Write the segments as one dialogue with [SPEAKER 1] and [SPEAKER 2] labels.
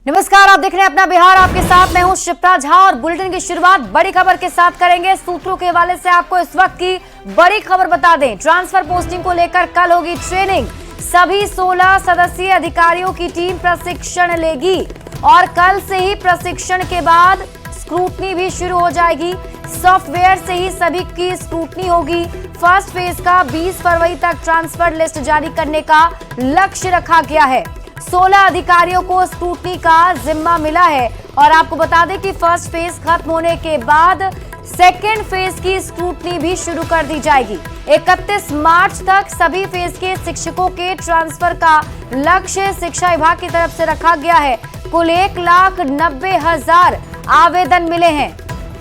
[SPEAKER 1] नमस्कार, आप देख रहे हैं अपना बिहार। आपके साथ मैं हूं शिप्रा झा और बुलेटिन की शुरुआत बड़ी खबर के साथ करेंगे। सूत्रों के हवाले से आपको इस वक्त की बड़ी खबर बता दें। ट्रांसफर पोस्टिंग को लेकर कल होगी ट्रेनिंग। सभी 16 सदस्यीय अधिकारियों की टीम प्रशिक्षण लेगी और कल से ही प्रशिक्षण के बाद स्क्रूटनी भी शुरू हो जाएगी। सॉफ्टवेयर से ही सभी की स्क्रूटनी होगी। फर्स्ट फेज का 20 फरवरी तक ट्रांसफर लिस्ट जारी करने का लक्ष्य रखा गया है। 16 अधिकारियों को स्क्रूटनी का जिम्मा मिला है और आपको बता दें कि फर्स्ट फेज खत्म होने के बाद सेकेंड फेज की स्क्रूटनी भी शुरू कर दी जाएगी। 31 मार्च तक सभी फेज के शिक्षकों के ट्रांसफर का लक्ष्य शिक्षा विभाग की तरफ से रखा गया है। कुल 1,90,000 आवेदन मिले हैं।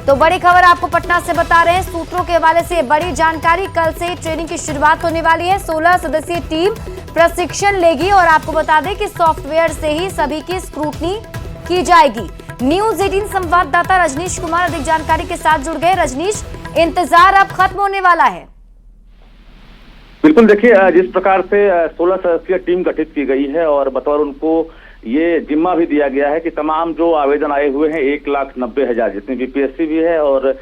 [SPEAKER 1] तो बड़ी खबर आपको पटना से बता रहे हैं। सूत्रों के हवाले से बड़ी जानकारी। कल से ट्रेनिंग की शुरुआत होने वाली है। 16 सदस्यीय टीम प्रशिक्षण लेगी और आपको बता दें कि सॉफ्टवेयर से ही सभी की स्क्रूटनी की जाएगी। न्यूज़ 18 संवाददाता रजनीश कुमार अधिक जानकारी के साथ जुड़ गए। रजनीश, इंतजार अब खत्म होने वाला है।
[SPEAKER 2] बिल्कुल, देखिए जिस प्रकार से 16 सदस्यीय टीम गठित की गई है और बतौर उनको ये जिम्मा भी दिया गया है कि तमाम जो आवेदन आए हुए हैं 1,90,000 जितने बीपीएससी भी है और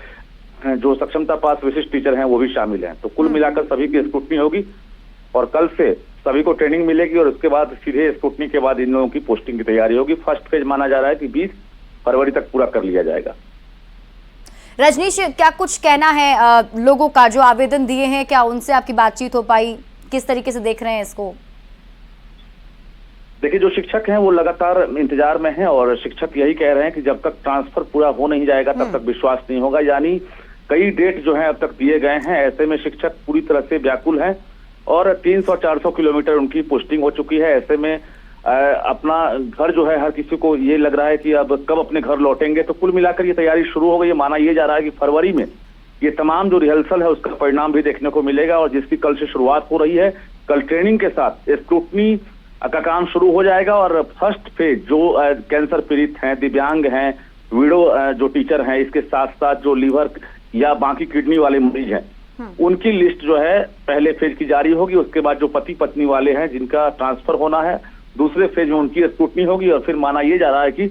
[SPEAKER 2] जो सक्षमता पास विशिष्ट टीचर हैं वो भी शामिल हैं। तो कुल मिलाकर सभी की स्क्रूटनी होगी और कल से सभी को ट्रेनिंग मिलेगी और उसके बाद सीधे स्क्रूटनी के बाद इन लोगों की पोस्टिंग की तैयारी होगी। फर्स्ट फेज माना जा रहा है कि 20 फरवरी तक पूरा कर लिया जाएगा।
[SPEAKER 1] रजनीश, क्या कुछ कहना है लोगों का जो आवेदन दिए हैं? क्या उनसे आपकी बातचीत हो पाई? किस तरीके से देख रहे हैं इसको?
[SPEAKER 2] देखिए, जो शिक्षक हैं वो लगातार इंतजार में हैं और शिक्षक यही कह रहे हैं कि जब तक ट्रांसफर पूरा हो नहीं जाएगा तब तक विश्वास नहीं होगा। यानी कई डेट जो है अब तक दिए गए हैं, ऐसे में शिक्षक पूरी तरह से व्याकुल हैं और 300-400 किलोमीटर उनकी पोस्टिंग हो चुकी है। ऐसे में अपना घर जो है हर किसी को ये लग रहा है कि अब कब अपने घर लौटेंगे। तो कुल मिलाकर ये तैयारी शुरू हो गई है। माना ये जा रहा है कि फरवरी में ये तमाम जो रिहर्सल है उसका परिणाम भी देखने को मिलेगा और जिसकी कल से शुरुआत हो रही है। कल ट्रेनिंग के साथ स्क्रूटनी का काम शुरू हो जाएगा और फर्स्ट फेज जो कैंसर पीड़ित हैं, दिव्यांग हैं, विडो जो टीचर हैं, इसके साथ साथ जो लीवर या बाकी किडनी वाले मरीज हैं उनकी लिस्ट जो है पहले फेज की जारी होगी। उसके बाद जो पति पत्नी वाले हैं जिनका ट्रांसफर होना है दूसरे फेज में उनकी स्क्रूटनी होगी और फिर माना ये जा रहा है कि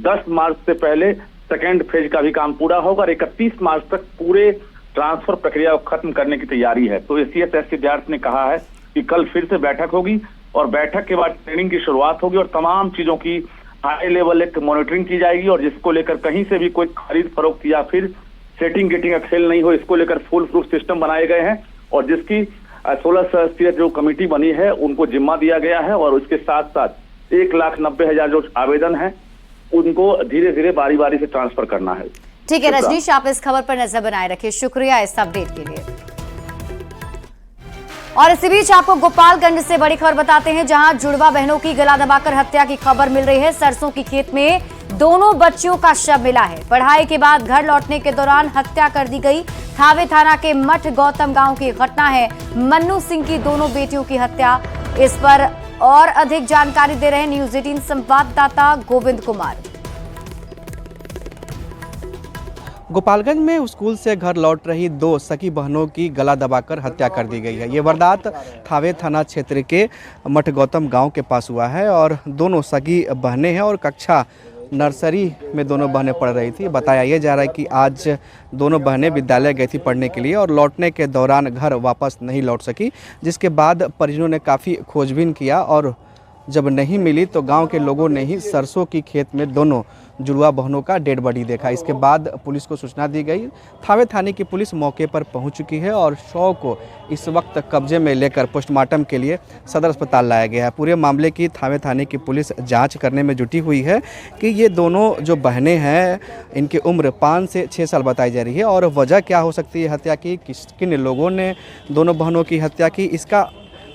[SPEAKER 2] 10 मार्च से पहले सेकेंड फेज का भी काम पूरा होगा और 31 मार्च तक पूरे ट्रांसफर प्रक्रिया को खत्म करने की तैयारी है। तो एससीएस सिद्धार्थ ने कहा है कि कल फिर से बैठक होगी और बैठक के बाद ट्रेनिंग की शुरुआत होगी और तमाम चीजों की हाई लेवल एक मॉनिटरिंग की जाएगी और जिसको लेकर कहीं से भी कोई खरीद फरोख्त या फिर सेटिंग गेटिंग का खेल नहीं हो, इसको लेकर फुल प्रूफ सिस्टम बनाए गए हैं और जिसकी 16 सदस्यीय जो कमेटी बनी है उनको जिम्मा दिया गया है और उसके साथ साथ 1,90,000 जो आवेदन है उनको धीरे धीरे बारी बारी से ट्रांसफर करना है।
[SPEAKER 1] ठीक है रजनीश, आप इस खबर पर नजर बनाए रखिए। शुक्रिया इस अपडेट के लिए। और इसी बीच आपको गोपालगंज से बड़ी खबर बताते हैं, जहां जुड़वा बहनों की गला दबाकर हत्या की खबर मिल रही है। सरसों की खेत में दोनों बच्चियों का शव मिला है। पढ़ाई के बाद घर लौटने के दौरान हत्या कर दी गई। थावे थाना के मठ गौतम गांव की घटना है। मन्नू सिंह की दोनों बेटियों की हत्या। इस पर और अधिक जानकारी दे रहे हैं न्यूज़ 18 संवाददाता गोविंद कुमार।
[SPEAKER 3] गोपालगंज में स्कूल से घर लौट रही 2 सगी बहनों की गला दबाकर हत्या कर दी गई है। ये वारदात थावे थाना क्षेत्र के मठ गौतम गांव के पास हुआ है और दोनों सगी बहनें हैं और कक्षा नर्सरी में दोनों बहनें पढ़ रही थी। बताया यह जा रहा है कि आज दोनों बहनें विद्यालय गई थी पढ़ने के लिए और लौटने के दौरान घर वापस नहीं लौट सकी, जिसके बाद परिजनों ने काफ़ी खोजबीन किया और जब नहीं मिली तो गांव के लोगों ने ही सरसों की खेत में दोनों जुड़वा बहनों का डेड बॉडी देखा। इसके बाद पुलिस को सूचना दी गई। थावे थाने की पुलिस मौके पर पहुंच चुकी है और शव को इस वक्त कब्जे में लेकर पोस्टमार्टम के लिए सदर अस्पताल लाया गया है। पूरे मामले की थावे थाने की पुलिस जांच करने में जुटी हुई है कि ये दोनों जो बहनें हैं इनकी उम्र 5 से 6 साल बताई जा रही है और वजह क्या हो सकती है हत्या की, किन लोगों ने दोनों बहनों की हत्या की, इसका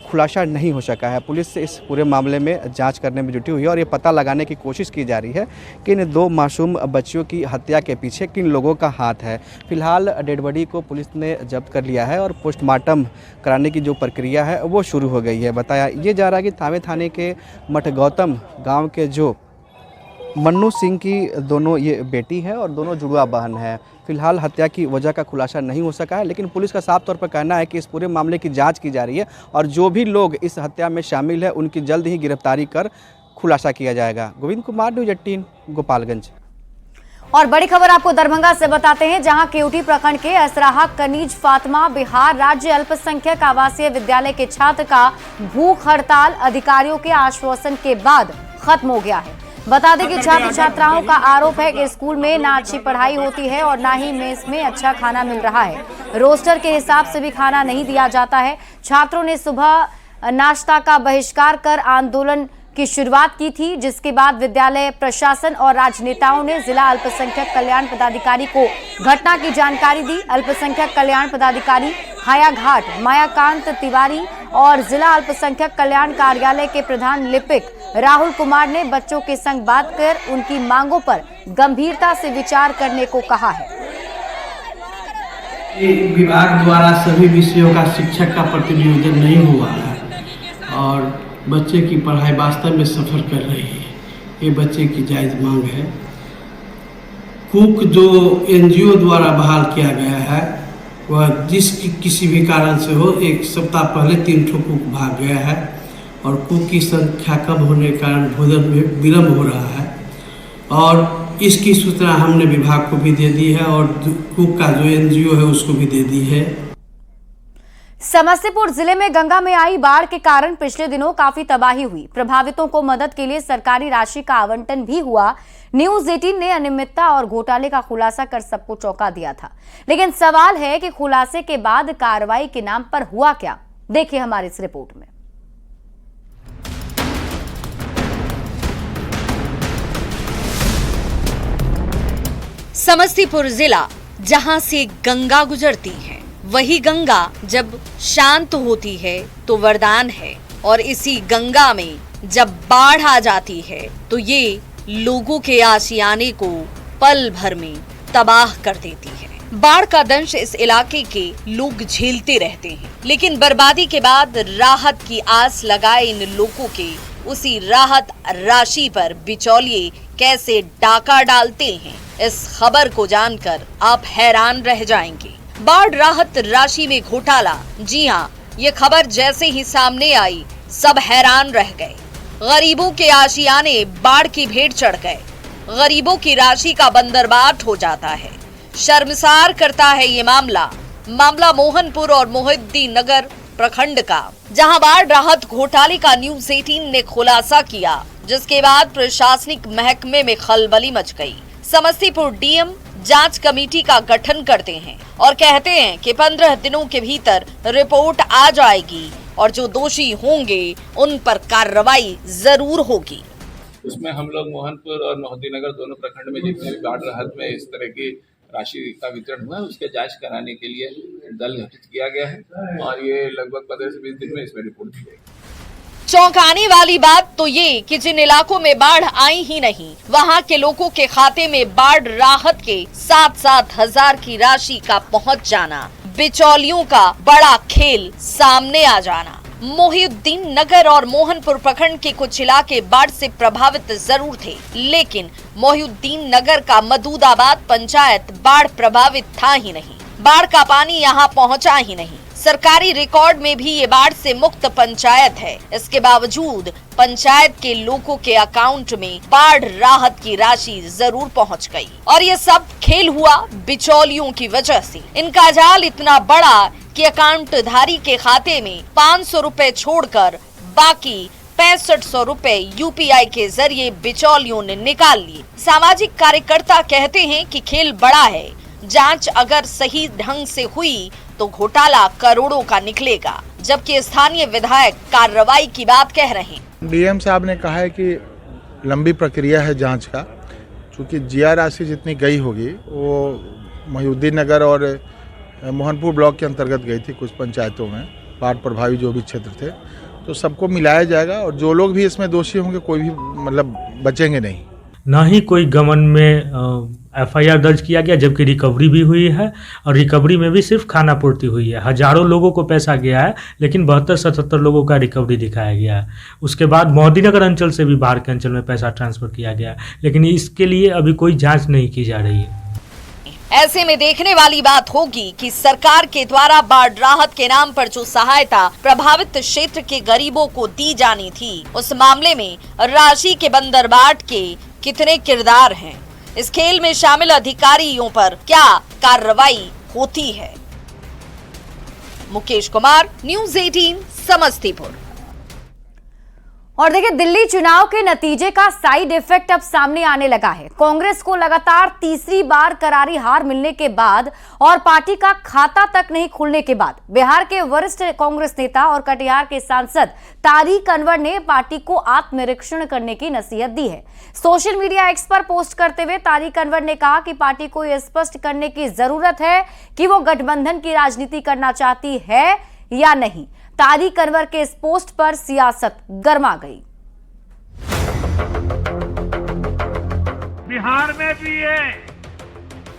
[SPEAKER 3] खुलासा नहीं हो सका है। पुलिस इस पूरे मामले में जांच करने में जुटी हुई है और ये पता लगाने की कोशिश की जा रही है कि इन 2 मासूम बच्चियों की हत्या के पीछे किन लोगों का हाथ है। फिलहाल डेड बॉडी को पुलिस ने जब्त कर लिया है और पोस्टमार्टम कराने की जो प्रक्रिया है वो शुरू हो गई है। बताया ये जा रहा है कि थावे थाने के मठ गौतम गाँव के जो मन्नू सिंह की दोनों ये बेटी है और दोनों जुड़वा बहन है। फिलहाल हत्या की वजह का खुलासा नहीं हो सका है, लेकिन पुलिस का साफ तौर पर कहना है कि इस पूरे मामले की जांच की जा रही है और जो भी लोग इस हत्या में शामिल है उनकी जल्द ही गिरफ्तारी कर खुलासा किया जाएगा। गोविंद कुमार, न्यूज़ 18, गोपालगंज।
[SPEAKER 1] और बड़ी खबर आपको दरभंगा से बताते हैं, जहां केवटी प्रखंड के असराहा कनीज फातिमा बिहार राज्य अल्पसंख्यक आवासीय विद्यालय के छात्र का भूख हड़ताल अधिकारियों के आश्वासन के बाद खत्म हो गया है। बता दें कि छात्र छात्राओं का आरोप है कि स्कूल में ना अच्छी पढ़ाई होती है और ना ही मेस में अच्छा खाना मिल रहा है। रोस्टर के हिसाब से भी खाना नहीं दिया जाता है। छात्रों ने सुबह नाश्ता का बहिष्कार कर आंदोलन की शुरुआत की थी, जिसके बाद विद्यालय प्रशासन और राजनेताओं ने जिला अल्पसंख्यक कल्याण पदाधिकारी को घटना की जानकारी दी। अल्पसंख्यक कल्याण पदाधिकारी हायाघाट मायाकांत तिवारी और जिला अल्पसंख्यक कल्याण कार्यालय के प्रधान लिपिक राहुल कुमार ने बच्चों के संग बात कर उनकी मांगों पर गंभीरता से विचार करने को कहा है।
[SPEAKER 4] विभाग द्वारा सभी विषयों का शिक्षक का प्रतिनियोजन नहीं हुआ है और बच्चे की पढ़ाई वास्तव में सफ़र कर रही है। ये बच्चे की जायज़ मांग है। कुक जो एनजीओ द्वारा बहाल किया गया है वह किसी भी कारण से हो, एक सप्ताह पहले 3 ठो कुक भाग गया है और कुक की संख्या कम होने के कारण भोजन में विलम्ब हो रहा है और इसकी सूचना हमने विभाग को भी दे दी है और कुक का जो एनजीओ है उसको भी दे दी है।
[SPEAKER 1] समस्तीपुर जिले में गंगा में आई बाढ़ के कारण पिछले दिनों काफी तबाही हुई। प्रभावितों को मदद के लिए सरकारी राशि का आवंटन भी हुआ। न्यूज 18 ने अनियमितता और घोटाले का खुलासा कर सबको चौंका दिया था, लेकिन सवाल है कि खुलासे के बाद कार्रवाई के नाम पर हुआ क्या। देखिए हमारी इस रिपोर्ट में।
[SPEAKER 5] समस्तीपुर जिला, जहां से गंगा गुजरती है, वही गंगा जब शांत होती है तो वरदान है और इसी गंगा में जब बाढ़ आ जाती है तो ये लोगों के आशियाने को पल भर में तबाह कर देती है। बाढ़ का दंश इस इलाके के लोग झेलते रहते हैं, लेकिन बर्बादी के बाद राहत की आस लगाए इन लोगों के उसी राहत राशि पर बिचौलिए कैसे डाका डालते हैं, इस खबर को जानकर आप हैरान रह जाएंगे। बाढ़ राहत राशि में घोटाला, जी हाँ, ये खबर जैसे ही सामने आई सब हैरान रह गए। गरीबों के आशियाने बाढ़ की भेंट चढ़ गए। गरीबों की राशि का बंदरबाट हो जाता है। शर्मसार करता है ये मामला मोहनपुर और मोहिउद्दीन नगर प्रखंड का, जहां बाढ़ राहत घोटाले का न्यूज 18 ने खुलासा किया, जिसके बाद प्रशासनिक महकमे में खलबली मच गई। समस्तीपुर डीएम जांच कमेटी का गठन करते हैं और कहते हैं कि 15 दिनों के भीतर रिपोर्ट आ जाएगी और जो दोषी होंगे उन पर कार्रवाई जरूर होगी।
[SPEAKER 6] उसमें हम लोग मोहनपुर और मोहिउद्दीन नगर दोनों प्रखंड में जितने भी बाढ़ राहत में इस तरह की राशि का वितरण हुआ है उसके जांच कराने के लिए दल गठित किया गया है और ये लगभग 15 से 20 दिन में इसमें रिपोर्ट दी जाएगी।
[SPEAKER 5] चौंकाने वाली बात तो ये कि जिन इलाकों में बाढ़ आई ही नहीं, वहां के लोगों के खाते में बाढ़ राहत के 7-7 हजार की राशि का पहुंच जाना, बिचौलियों का बड़ा खेल सामने आ जाना। मोहिउद्दीन नगर और मोहनपुर प्रखंड के कुछ इलाके बाढ़ से प्रभावित जरूर थे, लेकिन मोहिउद्दीन नगर का मदूदाबाद पंचायत बाढ़ प्रभावित था ही नहीं। बाढ़ का पानी यहाँ पहुँचा ही नहीं। सरकारी रिकॉर्ड में भी ये बाढ़ से मुक्त पंचायत है। इसके बावजूद पंचायत के लोगों के अकाउंट में बाढ़ राहत की राशि जरूर पहुंच गई और ये सब खेल हुआ बिचौलियों की वजह से। इनका जाल इतना बड़ा कि अकाउंट धारी के खाते में 500 रुपए छोड़कर बाकी 6500 रुपए यूपीआई के जरिए बिचौलियों ने निकाल लिए। सामाजिक कार्यकर्ता कहते हैं कि खेल बड़ा है, जांच अगर सही ढंग से हुई तो घोटाला करोड़ों का निकलेगा, जबकि स्थानीय विधायक कार्रवाई की बात कह रहे हैं।
[SPEAKER 7] डीएम साहब ने कहा है कि लंबी प्रक्रिया है जांच का, क्योंकि जीआर राशि जितनी गई होगी वो मोहिउद्दीन नगर और मोहनपुर ब्लॉक के अंतर्गत गई थी। कुछ पंचायतों में बाढ़ प्रभावित जो भी क्षेत्र थे, तो सबको मिलाया जाएगा और जो लोग भी इसमें दोषी होंगे कोई भी बचेंगे नहीं।
[SPEAKER 8] ना ही कोई गमन में एफआईआर दर्ज किया गया, जबकि रिकवरी भी हुई है और रिकवरी में भी सिर्फ खानापूर्ति हुई है। हजारों लोगों को पैसा गया है, लेकिन 72-77 लोगों का रिकवरी दिखाया गया है। उसके बाद मोहिउद्दीन नगर अंचल से भी बाहर के अंचल में पैसा ट्रांसफर किया गया है, लेकिन इसके लिए अभी कोई जांच नहीं की जा रही है।
[SPEAKER 5] ऐसे में देखने वाली बात होगी कि सरकार के द्वारा बाढ़ राहत के नाम पर जो सहायता प्रभावित क्षेत्र के गरीबों को दी जानी थी, उस मामले में राशि के बंदरबाट के कितने किरदार हैं, इस खेल में शामिल अधिकारियों पर क्या कार्रवाई होती है। मुकेश कुमार, न्यूज़ 18 समस्तीपुर।
[SPEAKER 1] और देखिए, दिल्ली चुनाव के नतीजे का साइड इफेक्ट अब सामने आने लगा है। कांग्रेस को लगातार तीसरी बार करारी हार मिलने के बाद और पार्टी का खाता तक नहीं खुलने के बाद बिहार के वरिष्ठ कांग्रेस नेता और कटिहार के सांसद तारिक अनवर ने पार्टी को आत्मनिरीक्षण करने की नसीहत दी है। सोशल मीडिया एक्स पर पोस्ट करते हुए तारिक अनवर ने कहा कि पार्टी को यह स्पष्ट करने की जरूरत है कि वो गठबंधन की राजनीति करना चाहती है या नहीं। तारिक अनवर के इस पोस्ट पर सियासत गर्मा गई।
[SPEAKER 9] बिहार में भी ये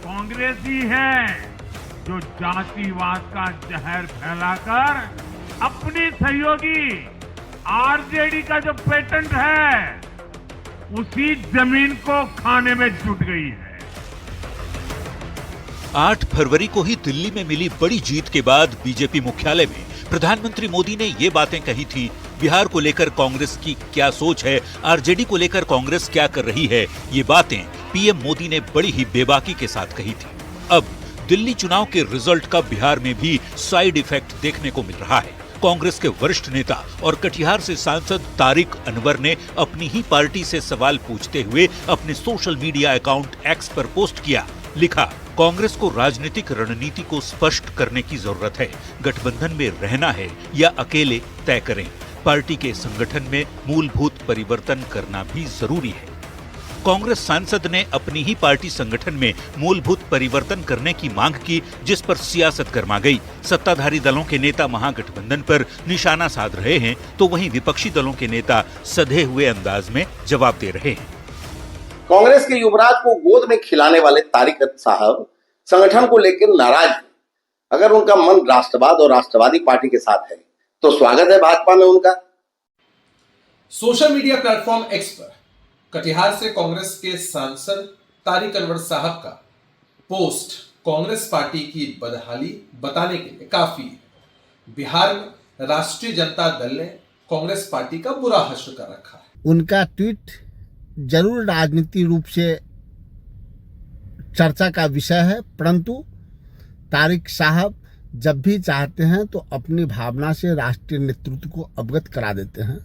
[SPEAKER 9] कांग्रेस ही है जो जातिवाद का जहर फैलाकर अपनी सहयोगी आरजेडी का जो पेटेंट है उसी जमीन को खाने में जुट गई है।
[SPEAKER 10] 8 फरवरी को ही दिल्ली में मिली बड़ी जीत के बाद बीजेपी मुख्यालय में प्रधानमंत्री मोदी ने ये बातें कही थी। बिहार को लेकर कांग्रेस की क्या सोच है, आरजेडी को लेकर कांग्रेस क्या कर रही है, ये बातें पीएम मोदी ने बड़ी ही बेबाकी के साथ कही थी। अब दिल्ली चुनाव के रिजल्ट का बिहार में भी साइड इफेक्ट देखने को मिल रहा है। कांग्रेस के वरिष्ठ नेता और कटिहार से सांसद तारिक अनवर ने अपनी ही पार्टी से सवाल पूछते हुए अपने सोशल मीडिया अकाउंट एक्स पर पोस्ट किया। लिखा, कांग्रेस को राजनीतिक रणनीति को स्पष्ट करने की जरूरत है। गठबंधन में रहना है या अकेले तय करें। पार्टी के संगठन में मूलभूत परिवर्तन करना भी जरूरी है। कांग्रेस सांसद ने अपनी ही पार्टी संगठन में मूलभूत परिवर्तन करने की मांग की, जिस पर सियासत गर्मा गई। सत्ताधारी दलों के नेता महागठबंधन पर निशाना साध रहे हैं, तो वहीं विपक्षी दलों के नेता सधे हुए अंदाज में जवाब दे रहे हैं।
[SPEAKER 11] कांग्रेस के युवराज को गोद में खिलाने वाले तारिक साहब संगठन को लेकर नाराज हैं। अगर उनका मन राष्ट्रवाद और राष्ट्रवादी पार्टी के साथ है तो स्वागत है भाजपा में उनका।
[SPEAKER 12] सोशल मीडिया प्लेटफॉर्म एक्स पर कटिहार से कांग्रेस के सांसद तारिक अनवर साहब का पोस्ट कांग्रेस पार्टी की बदहाली बताने के लिए काफी है। बिहार में राष्ट्रीय जनता दल ने कांग्रेस पार्टी का बुरा हश्र कर रखा है।
[SPEAKER 13] उनका ट्वीट जरूर राजनीतिक रूप से चर्चा का विषय है, परंतु तारिक साहब जब भी चाहते हैं तो अपनी भावना से राष्ट्रीय नेतृत्व को अवगत करा देते हैं।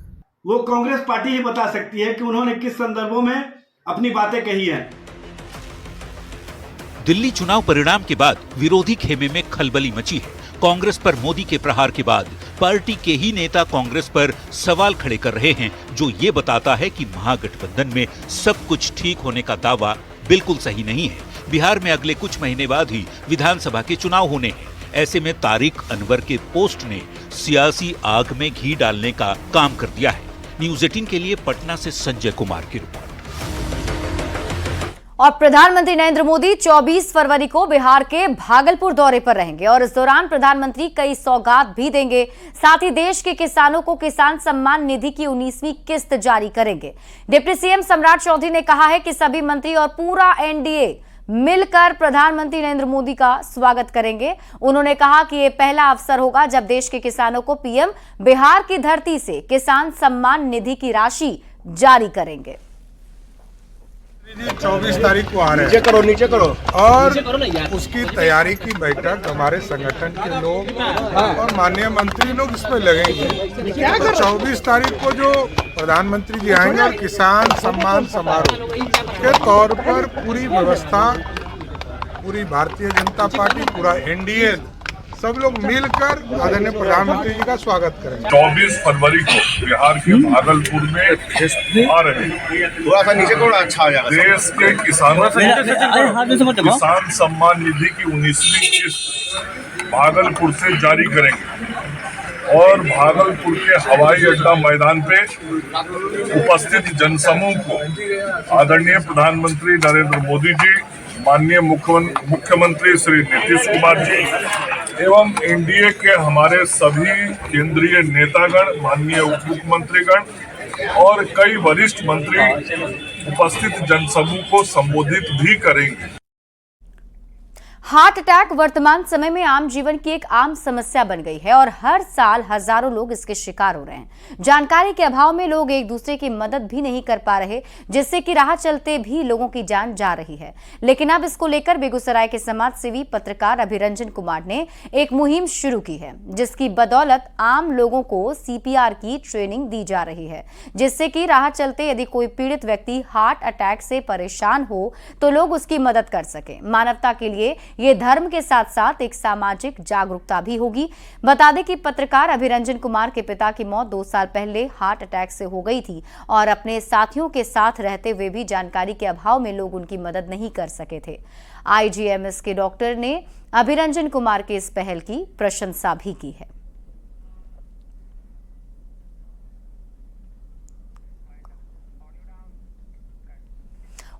[SPEAKER 14] वो कांग्रेस पार्टी ही बता सकती है कि उन्होंने किस संदर्भों में अपनी बातें कही हैं।
[SPEAKER 10] दिल्ली चुनाव परिणाम के बाद विरोधी खेमे में खलबली मची है। कांग्रेस पर मोदी के प्रहार के बाद पार्टी के ही नेता कांग्रेस पर सवाल खड़े कर रहे हैं, जो ये बताता है कि महागठबंधन में सब कुछ ठीक होने का दावा बिल्कुल सही नहीं है। बिहार में अगले कुछ महीने बाद ही विधानसभा के चुनाव होने हैं। ऐसे में तारिक अनवर के पोस्ट ने सियासी आग में घी डालने का काम कर दिया है। न्यूज़ 18 के लिए पटना से संजय कुमार की रिपोर्ट।
[SPEAKER 1] और प्रधानमंत्री नरेंद्र मोदी 24 फरवरी को बिहार के भागलपुर दौरे पर रहेंगे और इस दौरान प्रधानमंत्री कई सौगात भी देंगे। साथ ही देश के किसानों को किसान सम्मान निधि की 19वीं किस्त जारी करेंगे। डिप्टी सीएम सम्राट चौधरी ने कहा है कि सभी मंत्री और पूरा एनडीए मिलकर प्रधानमंत्री नरेंद्र मोदी का स्वागत करेंगे। उन्होंने कहा कि यह पहला अवसर होगा जब देश के किसानों को पीएम बिहार की धरती से किसान सम्मान निधि की राशि जारी करेंगे।
[SPEAKER 7] 24 तारीख को आ रहे हैं। नीचे करो और उसकी तैयारी की बैठक हमारे संगठन के लोग और माननीय मंत्री लोग इसमें लगेंगे। तो 24 तारीख को जो प्रधानमंत्री जी आएंगे और किसान सम्मान समारोह के तौर पर पूरी व्यवस्था, पूरी भारतीय जनता पार्टी, पूरा एनडीए सब लोग मिलकर आदरणीय प्रधानमंत्री जी का स्वागत करेंगे।
[SPEAKER 9] 24 फरवरी को बिहार के भागलपुर में आ रहे
[SPEAKER 11] थोड़ा सा नीचे थोड़ा अच्छा हो जाएगा।
[SPEAKER 9] देश के किसानों को किसान सम्मान निधि की 19वीं किस्त भागलपुर से जारी करेंगे और भागलपुर के हवाई अड्डा मैदान पे उपस्थित जनसमूह को आदरणीय प्रधानमंत्री नरेंद्र मोदी जी, माननीय मुख्यमंत्री श्री नीतीश कुमार जी एवं एनडीए के हमारे सभी केंद्रीय नेतागण, माननीय उप मुख्यमंत्रीगण और कई वरिष्ठ मंत्री उपस्थित जनसमूह को संबोधित भी करेंगे।
[SPEAKER 1] हार्ट अटैक वर्तमान समय में आम जीवन की एक आम समस्या बन गई है और हर साल हजारों लोग इसके शिकार हो रहे हैं। जानकारी के अभाव में लोग एक दूसरे की मदद भी नहीं कर पा रहे, जिससे कि राह चलते भी लोगों की जान जा रही है। लेकिन अब इसको लेकर बेगूसराय के समाज सेवी पत्रकार अभिरंजन कुमार ने एक मुहिम शुरू की है, जिसकी बदौलत आम लोगों को सीपीआर की ट्रेनिंग दी जा रही है, जिससे कि राह चलते यदि कोई पीड़ित व्यक्ति हार्ट अटैक से परेशान हो तो लोग उसकी मदद कर सके। मानवता के लिए ये धर्म के साथ साथ एक सामाजिक जागरूकता भी होगी। बता दें कि पत्रकार अभिरंजन कुमार के पिता की मौत 2 साल पहले हार्ट अटैक से हो गई थी और अपने साथियों के साथ रहते हुए भी जानकारी के अभाव में लोग उनकी मदद नहीं कर सके थे। आईजीएमएस के डॉक्टर ने अभिरंजन कुमार के इस पहल की प्रशंसा भी की है।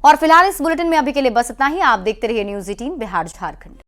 [SPEAKER 1] और फिलहाल इस बुलेटिन में अभी के लिए बस इतना ही। आप देखते रहिए न्यूज़ 18 बिहार झारखंड।